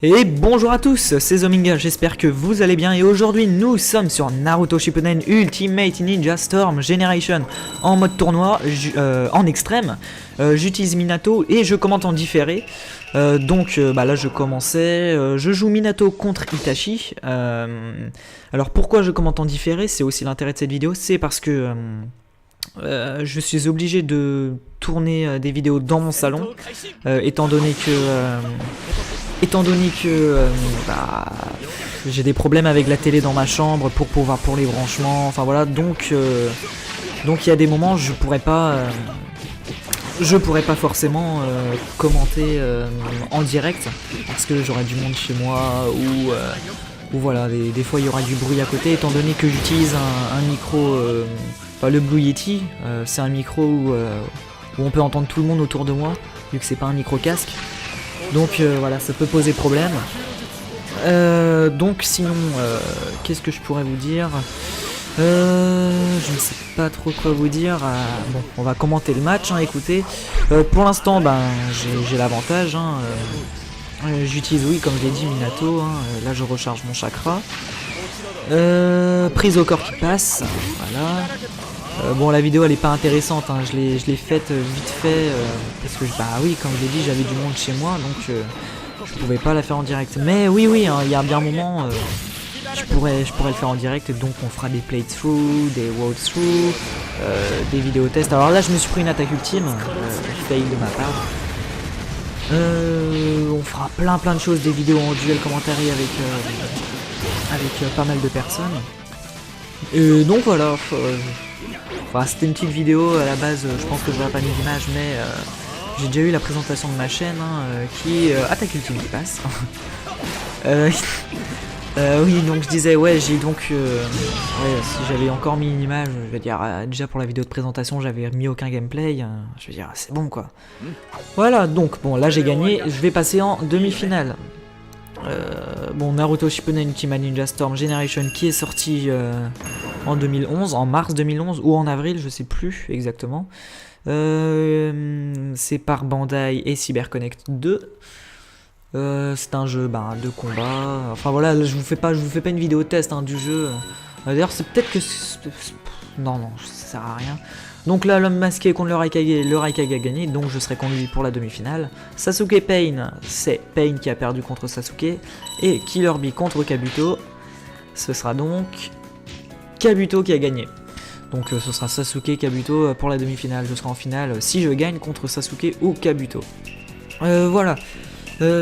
Et bonjour à tous, c'est Zominga, j'espère que vous allez bien et aujourd'hui nous sommes sur Naruto Shippuden Ultimate Ninja Storm Generation en mode tournoi, en extrême. J'utilise Minato et je commente en différé. Là je commençais, je joue Minato contre Itachi. Alors pourquoi je commente en différé, c'est aussi l'intérêt de cette vidéo, c'est parce que je suis obligé de tourner des vidéos dans mon salon, étant donné que j'ai des problèmes avec la télé dans ma chambre pour les branchements, enfin voilà, donc il y a des moments je pourrais pas forcément commenter en direct parce que j'aurai du monde chez moi ou voilà, des fois il y aura du bruit à côté étant donné que j'utilise un micro, le Blue Yeti, c'est un micro où on peut entendre tout le monde autour de moi vu que c'est pas un micro casque. Donc voilà, ça peut poser problème. Donc sinon, qu'est-ce que je pourrais vous dire? Je ne sais pas trop quoi vous dire. Bon, on va commenter le match, hein, écoutez. Pour l'instant, j'ai l'avantage. J'utilise, oui, comme je l'ai dit, Minato. Là, je recharge mon chakra. Prise au corps qui passe. Voilà. Bon, la vidéo elle est pas intéressante, je l'ai faite vite fait parce que oui, comme je l'ai dit, j'avais du monde chez moi donc je pouvais pas la faire en direct. Mais oui, il y a bien un moment je pourrais le faire en direct, donc on fera des playthroughs, des walkthroughs, des vidéos tests. Alors là, je me suis pris une attaque ultime, fail de ma part. On fera plein de choses, des vidéos en duel commentary avec pas mal de personnes. Et donc voilà. C'était une petite vidéo à la base, je pense que je n'aurais pas mis d'image, mais j'ai déjà eu la présentation de ma chaîne qui attaque ultime qui passe. Oui, donc je disais, ouais, j'ai donc, si j'avais encore mis une image, je veux dire, déjà pour la vidéo de présentation, j'avais mis aucun gameplay, je veux dire, c'est bon quoi. Voilà, donc bon, là j'ai gagné, je vais passer en demi-finale. Naruto Shippuden Ultimate Ninja Storm Generation qui est sorti en 2011, en mars 2011 ou en avril, je sais plus exactement. C'est par Bandai et CyberConnect 2. C'est un jeu de combat. Enfin voilà, je vous fais pas une vidéo test du jeu. D'ailleurs, c'est peut-être que non, ça sert à rien. Donc là, l'homme masqué contre le Raikage a gagné, donc je serai conduit pour la demi-finale. Sasuke Pain, c'est Pain qui a perdu contre Sasuke. Et Killer Bee contre Kabuto. Ce sera donc Kabuto qui a gagné. Donc ce sera Sasuke Kabuto pour la demi-finale. Je serai en finale si je gagne contre Sasuke ou Kabuto. Voilà.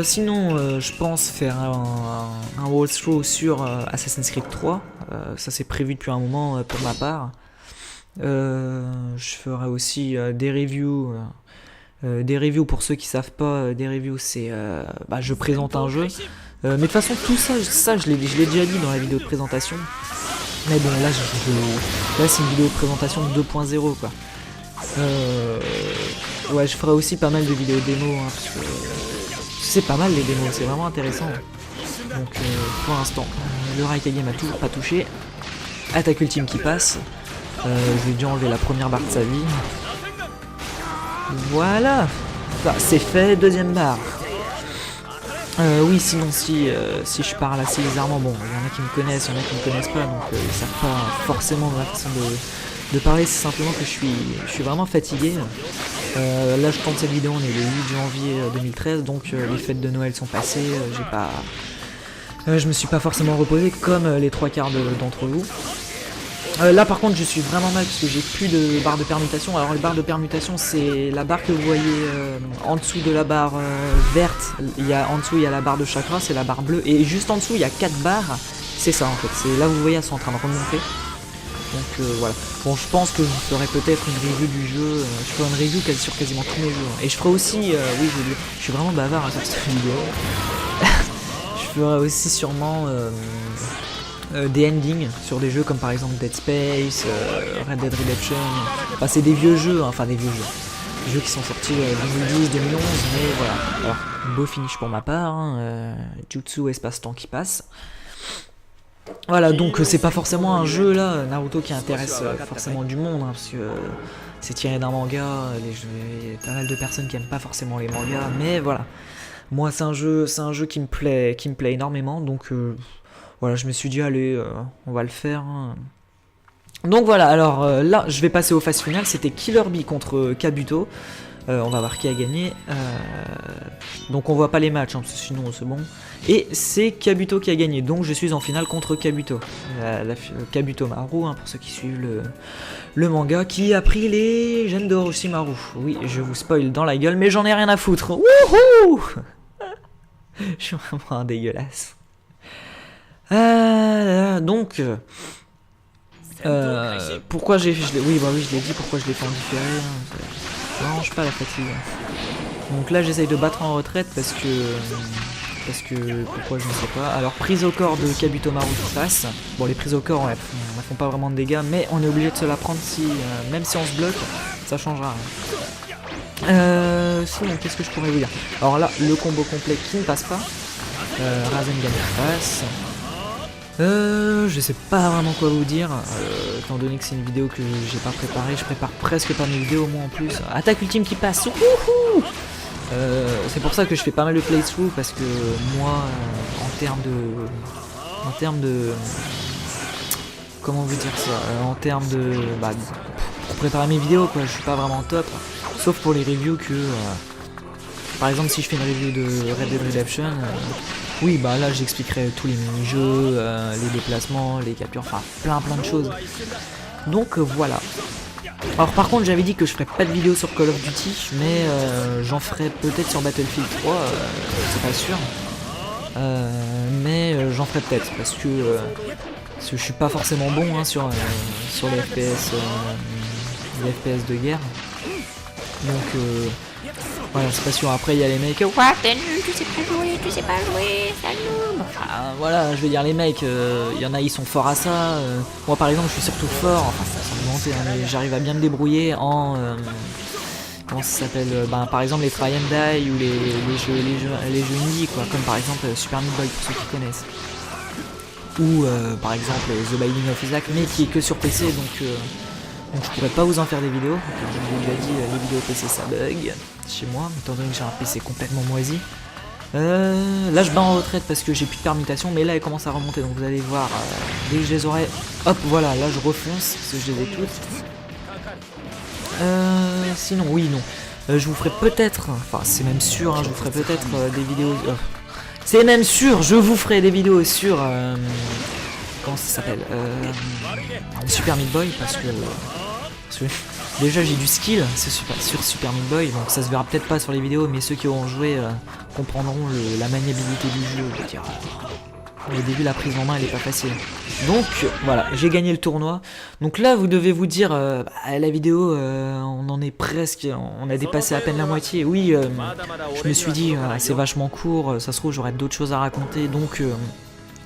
Sinon, je pense faire un walkthrough sur Assassin's Creed 3. Ça c'est prévu depuis un moment pour ma part. Je ferai aussi des reviews. Des reviews pour ceux qui savent pas, des reviews c'est je présente un jeu. Mais de toute façon tout ça je l'ai déjà dit dans la vidéo de présentation. Mais bon là c'est une vidéo de présentation 2.0 quoi. Ouais, je ferai aussi pas mal de vidéos démo parce que c'est pas mal les démos, c'est vraiment intéressant. Donc pour l'instant, le Raikage m'a toujours pas touché. Attaque ultime qui passe. Je lui ai dû enlever la première barre de sa vie. Voilà, c'est fait, deuxième barre. Oui, sinon si je parle assez bizarrement, bon, il y en a qui me connaissent, il y en a qui me connaissent pas, donc ils savent pas forcément ma façon de parler, c'est simplement que je suis vraiment fatigué. Là je tourne cette vidéo, on est le 8 janvier 2013, donc les fêtes de Noël sont passées, je me suis pas forcément reposé comme les trois quarts d'entre vous. Là par contre je suis vraiment mal parce que j'ai plus de barre de permutation. Alors les barres de permutation c'est la barre que vous voyez en dessous de la barre verte, en dessous il y a la barre de chakra, c'est la barre bleue, et juste en dessous il y a 4 barres, c'est ça en fait, c'est là vous voyez elles sont en train de remonter. Donc voilà, bon je pense que je ferai peut-être une review du jeu, je ferai une review sur quasiment tous mes jeux, et je ferai aussi, oui je suis vraiment bavard sur cette vidéo, je ferai aussi sûrement des endings sur des jeux comme par exemple Dead Space, Red Dead Redemption, c'est des vieux jeux, des jeux qui sont sortis 2012, 2011, mais voilà. Alors, beau finish pour ma part, Jutsu espace-temps qui passe. Voilà, donc c'est pas forcément un jeu là, Naruto qui intéresse forcément du monde, parce que c'est tiré d'un manga, il y a pas mal de personnes qui aiment pas forcément les mangas, mais voilà. Moi, c'est un jeu qui me plaît énormément, donc voilà, je me suis dit, allez, on va le faire. Hein. Donc voilà, alors là, je vais passer aux phases finales. C'était Killer Bee contre Kabuto. On va voir qui a gagné. Donc on voit pas les matchs, hein, parce que sinon c'est bon. Et c'est Kabuto qui a gagné, donc je suis en finale contre Kabuto. Kabuto Maru, hein, pour ceux qui suivent le manga, qui a pris les gemmes d'Orochimaru. Oui, je vous spoil dans la gueule, mais j'en ai rien à foutre. Wouhou. Je suis vraiment un dégueulasse. Donc... pourquoi oui, bah oui, je l'ai dit, pourquoi je l'ai fait en différé. Hein, ça m'arrange pas la fatigue. Donc là, j'essaye de battre en retraite parce que pourquoi je ne sais pas. Alors, prise au corps de Kabuto Maru qui passe. Bon, les prises au corps, ouais, elles font pas vraiment de dégâts, mais on est obligé de se la prendre même si on se bloque, ça changera rien. Sinon, qu'est-ce que je pourrais vous dire? Alors là, le combo complet qui ne passe pas. Rasengan passe. Je sais pas vraiment quoi vous dire, étant donné que c'est une vidéo que j'ai pas préparée, je prépare presque pas mes vidéos moi en plus. Attaque ultime qui passe, wouhou. C'est pour ça que je fais pas mal de playthrough, parce que moi, en termes de, comment vous dire ça, en termes de, pour préparer mes vidéos quoi, je suis pas vraiment top, sauf pour les reviews que, par exemple si je fais une review de Red Dead Redemption, oui, bah là j'expliquerai tous les mini-jeux, les déplacements, les captures, enfin plein de choses. Donc voilà. Alors par contre j'avais dit que je ferais pas de vidéo sur Call of Duty, mais j'en ferai peut-être sur Battlefield 3, c'est pas sûr. Mais j'en ferai peut-être, parce que je suis pas forcément bon hein, sur les FPS de guerre. Donc voilà, c'est pas sûr. Après, il y a les mecs. Ouah, t'es nul, tu sais pas jouer, c'est nul. Enfin, voilà, je veux dire, les mecs, il y en a, ils sont forts à ça. Moi, par exemple, je suis surtout fort. Enfin, ça sans monter, hein, mais j'arrive à bien me débrouiller en. Comment ça s'appelle par exemple, les Try and Die ou les jeux indie, quoi. Comme par exemple Super Meat Boy, pour ceux qui connaissent. Ou par exemple The Binding of Isaac, mais qui est que sur PC, donc je pourrais pas vous en faire des vidéos. Je vous l'ai déjà dit, les vidéos PC ça bug chez moi, étant donné que j'ai un PC complètement moisi. Là je bats en retraite parce que j'ai plus de permutation, mais là elle commence à remonter, donc vous allez voir, dès que je les aurai, hop voilà, là je refonce, parce que je les ai toutes. Sinon, oui, non. Je vous ferai peut-être, enfin c'est même sûr, hein, je vous ferai peut-être des vidéos... c'est même sûr, je vous ferai des vidéos sur... comment ça s'appelle Super Meat Boy, parce que déjà j'ai du skill sur Super Meat Boy, donc ça se verra peut-être pas sur les vidéos, mais ceux qui auront joué comprendront la maniabilité du jeu, je veux dire. Au début la prise en main elle est pas facile. Donc voilà, j'ai gagné le tournoi. Donc là vous devez vous dire, la vidéo on en est presque, on a dépassé à peine la moitié. Oui, je me suis dit c'est vachement court, ça se trouve j'aurais d'autres choses à raconter, donc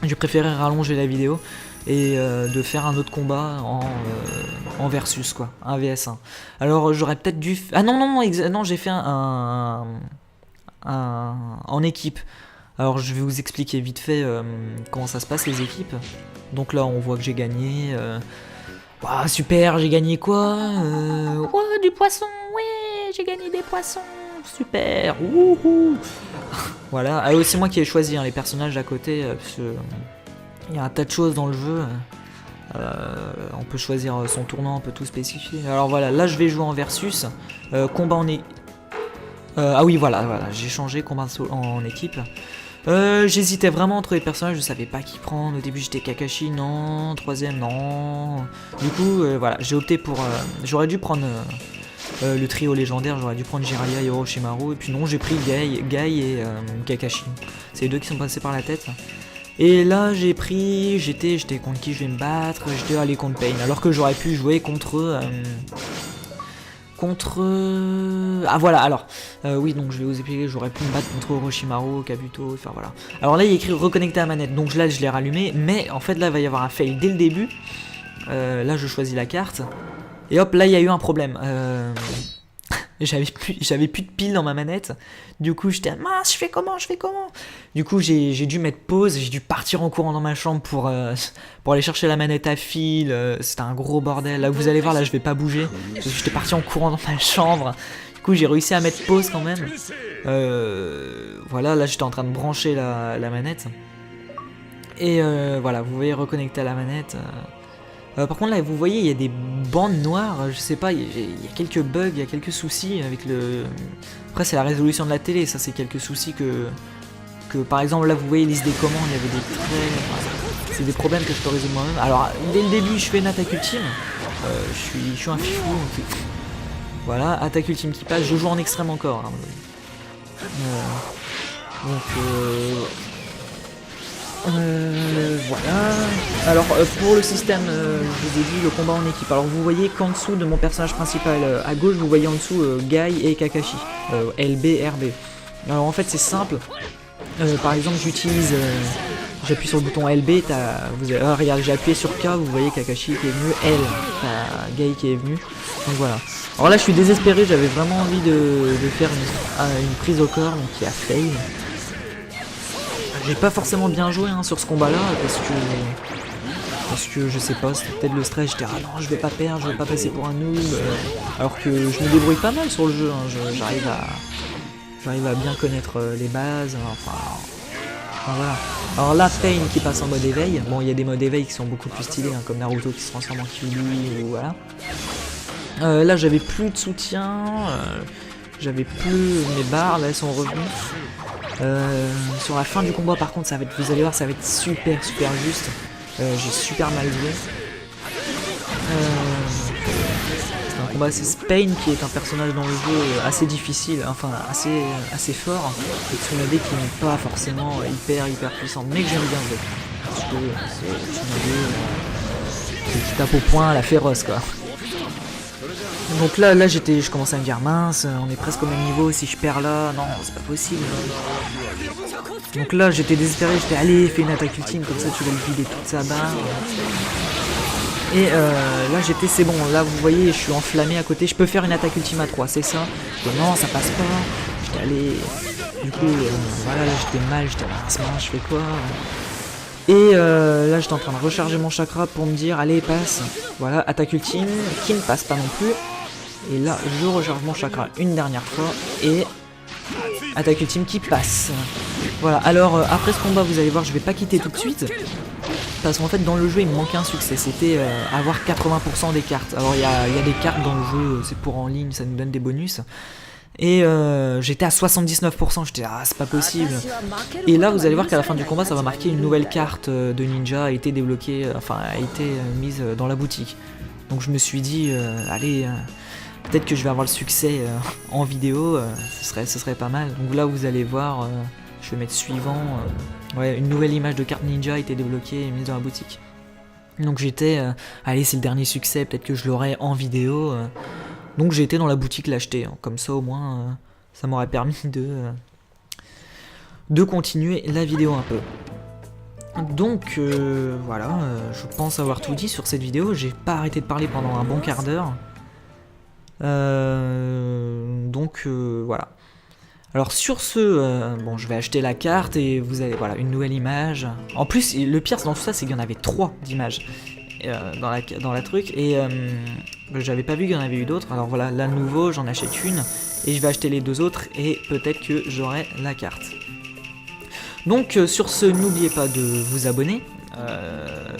j'ai préféré rallonger la vidéo et de faire un autre combat en versus quoi, un vs1. Alors j'aurais peut-être dû... Ah non, j'ai fait un en équipe. Alors je vais vous expliquer vite fait comment ça se passe les équipes. Donc là on voit que j'ai gagné. Wow, super, j'ai gagné quoi du poisson, ouais, j'ai gagné des poissons, super, wouhou. Voilà, c'est moi qui ai choisi hein, les personnages à côté, parce que il y a un tas de choses dans le jeu. On peut choisir son tournant, on peut tout spécifier. Alors voilà, là je vais jouer en versus, combat en équipe. Ah oui, voilà, j'ai changé combat en équipe. J'hésitais vraiment entre les personnages, je savais pas qui prendre. Au début j'étais Kakashi, non. Troisième, non. Du coup, voilà, j'ai opté pour... j'aurais dû prendre le trio légendaire, j'aurais dû prendre Jiraiya et Orochimaru. Et puis non, j'ai pris Guy et Kakashi. C'est les deux qui sont passés par la tête. Et là j'étais contre qui je vais me battre. J'étais allé contre Pain, alors que j'aurais pu jouer contre... Ah voilà, alors, oui, donc je vais vous expliquer, j'aurais pu me battre contre Orochimaru, Kabuto, enfin voilà. Alors là, il y a écrit reconnecter à manette, donc là, je l'ai rallumé, mais en fait, là, il va y avoir un fail dès le début. Là, je choisis la carte, et hop, là, il y a eu un problème. J'avais plus de piles dans ma manette, du coup, j'étais, mince, je fais comment? Du coup, j'ai dû mettre pause, j'ai dû partir en courant dans ma chambre pour aller chercher la manette à fil, c'était un gros bordel. Là, vous allez voir, là, je vais pas bouger, parce que j'étais parti en courant dans ma chambre. Du coup j'ai réussi à mettre pause quand même. Voilà, là j'étais en train de brancher la manette. Et voilà, vous voyez reconnecter à la manette. Par contre là vous voyez il y a des bandes noires, je sais pas, il y a quelques bugs, il y a quelques soucis avec le... Après c'est la résolution de la télé, ça c'est quelques soucis que par exemple là vous voyez liste des commandes, il y avait des traits, enfin, c'est des problèmes que je peux résoudre moi-même. Alors dès le début je fais une attaque ultime, je suis un fifou, donc, voilà, attaque ultime qui passe, je joue en extrême encore. Hein. Voilà. Alors pour le système, je vous ai dit le combat en équipe. Alors vous voyez qu'en dessous de mon personnage principal, à gauche vous voyez en dessous Guy et Kakashi, LB, RB. Alors en fait c'est simple. Par exemple j'utilise, j'appuie sur le bouton LB, regardez, j'ai appuyé sur K, vous voyez Kakashi qui est venu, L, t'as Guy qui est venu. Donc voilà. Alors là je suis désespéré, j'avais vraiment envie de faire une prise au corps, donc qui a fail. J'ai pas forcément bien joué hein, sur ce combat là parce que je sais pas, c'était peut-être le stress, j'étais ah non je vais pas perdre, je vais pas passer pour un noob, alors que je me débrouille pas mal sur le jeu, hein, j'arrive à bien connaître les bases, enfin voilà. Alors là Pain qui passe en mode éveil, bon il y a des modes éveil qui sont beaucoup plus stylés hein, comme Naruto qui se transforme en Kyuubi ou voilà. Là j'avais plus de soutien, j'avais plus mes barres, là elles sont revenues. Sur la fin du combat par contre ça va être, vous allez voir ça va être super juste. J'ai super mal joué. C'est un combat assez Pain qui est un personnage dans le jeu assez difficile, enfin assez fort, et Tsunade qui n'est pas forcément hyper puissante, mais que j'aime bien jouer. Parce que c'est Tsunade qui tape au poing à la féroce quoi. Donc là je commençais à me dire mince, on est presque au même niveau, si je perds là, non c'est pas possible. Donc là j'étais désespéré, j'étais allez fais une attaque ultime comme ça tu vas le vider toute sa barre. Et là j'étais c'est bon, là vous voyez je suis enflammé à côté, je peux faire une attaque ultime à 3, c'est ça. Non ça passe pas, j'étais allé, du coup voilà là j'étais mal, j'étais mince, je fais quoi. Et là j'étais en train de recharger mon chakra pour me dire allez passe, voilà attaque ultime qui ne passe pas non plus. Et là je recharge mon chakra une dernière fois et attaque ultime qui passe. Voilà, alors après ce combat vous allez voir je vais pas quitter tout de suite parce qu'en fait dans le jeu il me manquait un succès, c'était avoir 80% des cartes. Alors il y a des cartes dans le jeu, c'est pour en ligne, ça nous donne des bonus. Et j'étais à 79%, j'étais ah c'est pas possible. Et là vous allez voir qu'à la fin du combat ça va marquer une nouvelle carte de ninja a été débloquée, enfin a été mise dans la boutique. Donc je me suis dit allez peut-être que je vais avoir le succès en vidéo, ce serait pas mal. Donc là vous allez voir, je vais mettre suivant, ouais, une nouvelle image de carte ninja a été débloquée et mise dans la boutique. Donc j'étais, allez c'est le dernier succès, peut-être que je l'aurai en vidéo. Donc j'ai été dans la boutique l'acheter, hein. Comme ça au moins ça m'aurait permis de continuer la vidéo un peu. Donc voilà, je pense avoir tout dit sur cette vidéo, j'ai pas arrêté de parler pendant un bon quart d'heure. Donc voilà. Alors sur ce, bon je vais acheter la carte et vous avez voilà une nouvelle image. En plus le pire dans tout ça c'est qu'il y en avait 3 d'images dans la truc et j'avais pas vu qu'il y en avait eu d'autres. Alors voilà, là nouveau j'en achète une et je vais acheter les 2 autres et peut-être que j'aurai la carte. Donc sur ce n'oubliez pas de vous abonner.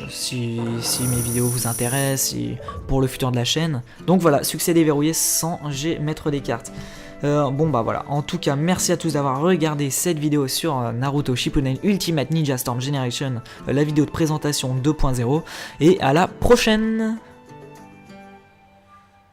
Si mes vidéos vous intéressent, pour le futur de la chaîne. Donc voilà, succès déverrouillé sans mettre des cartes. Bon bah voilà, en tout cas merci à tous d'avoir regardé cette vidéo sur Naruto Shippuden Ultimate Ninja Storm Generation, la vidéo de présentation 2.0, et à la prochaine.